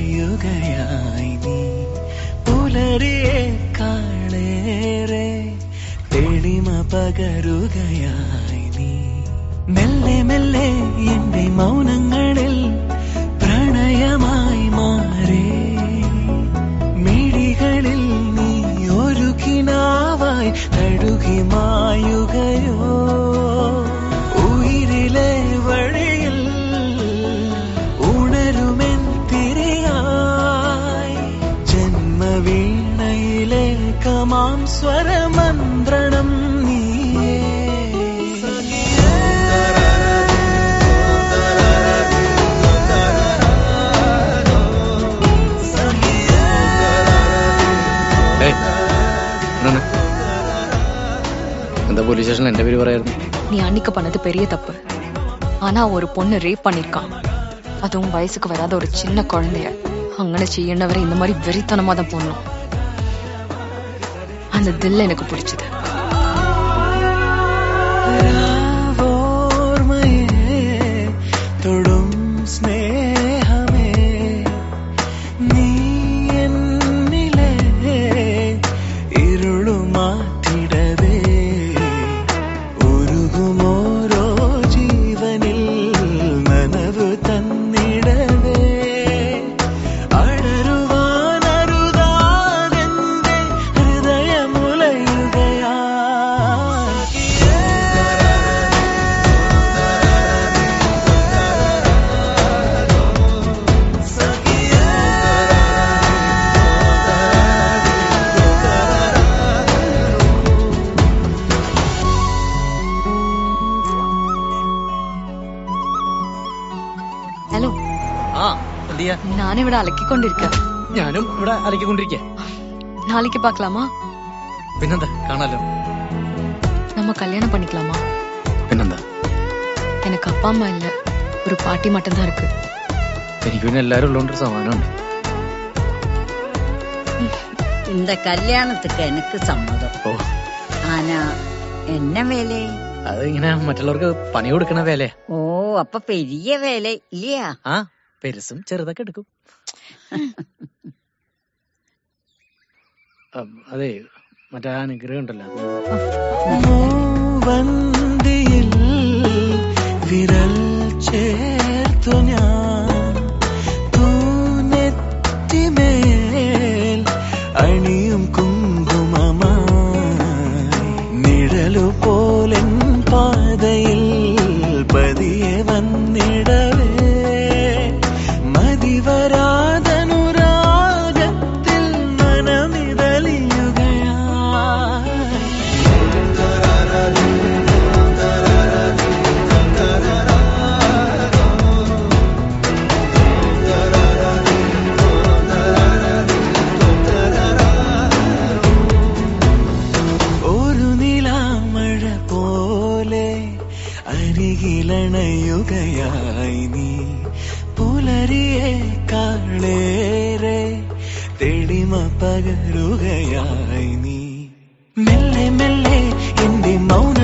അരികിലണയുകയായി നീ പുലരിയേക്കാളേറെ തെളിമ പകരുകയായി നീ മെല്ലെ മെല്ലെ എന്റെ മൗനങ്ങളിൽ പ്രണയമായി മാറി മിഴികളിൽ നീ ഒരു കിനാവായി തഴുകി മായുകയോ ഉയിരിലെ വഴിയിൽ ഉണരുമെൻ തിരിയായി ജന്മവീണയിലെ കമാം സ്വരമന്ത്രണം നീയേ എന്താ പോലീസ് സ്റ്റേഷനിൽ എന്റെ പേര് പറയായിരുന്നു? நீ அன்னைக்கு பண்ணது பெரிய தப்பு. ஆனா ஒரு பொண்ணு ரேப் பண்ணிருக்கான், அதுவும் வயசுக்கு வராத ஒரு சின்ன குழந்தைய. അങ്ങനെ ചെയ്യേണ്ടവരെ இந்த மாதிரி வெறித்தனமா தான் போடணும். அந்த தில் எனக்கு பிடிச்சது. ഹലോ, ഞാനിവിടെ അലക്കിക്കൊണ്ടിരിക്ക. ഞാനും ഇവിടെ അലക്കിക്കൊണ്ടിരിക്ക. நாளைக்கு பார்க்கலாமா? പിന്നെന്താ, കാണാലോ. நம்ம கல்யாணம் பண்ணிக்கலாமா? പിന്നെന്താ, எனக்கு அப்பா அம்மா இல்ல, ஒரு பாட்டி மட்டும் தான் இருக்கு. എനിക്ക് പിന്നെ എല്ലാരും ഉള്ളതുകൊണ്ട് സമാധാനമുണ്ട്. இந்த கல்யாணத்துக்கு எனக்கு சம்மதம். ഓ, ஆனா என்ன வேலை? അത് ഇങ്ങനെ മറ്റുള്ളവർക്ക് പണി കൊടുക്കണ വേലേ. ഓ, അപ്പൊ പെരിയ വേല ഇല്ലയാ? ആ, പെരുസും ചെറുതൊക്കെ എടുക്കും. അതെ, മറ്റേ അനുഗ്രഹം ഉണ്ടല്ലോ. വന്ദിയിൽ വിരൽ ചേർത്തു ഞാൻ തൂനെത്തിമേൽ അണിയും കുങ്കുമമായി നിഴലു പോലെൻ പാതയിൽ പതിയെ വന്നിടവേ മതിവരാതനുരാഗത്തിൽ അരികിലണയുകയായി നീ പുലരിയേക്കാളേറെ തെളിമ പകരുകയായി നീ മെല്ലെ മെല്ലെ എന്റെ മൗന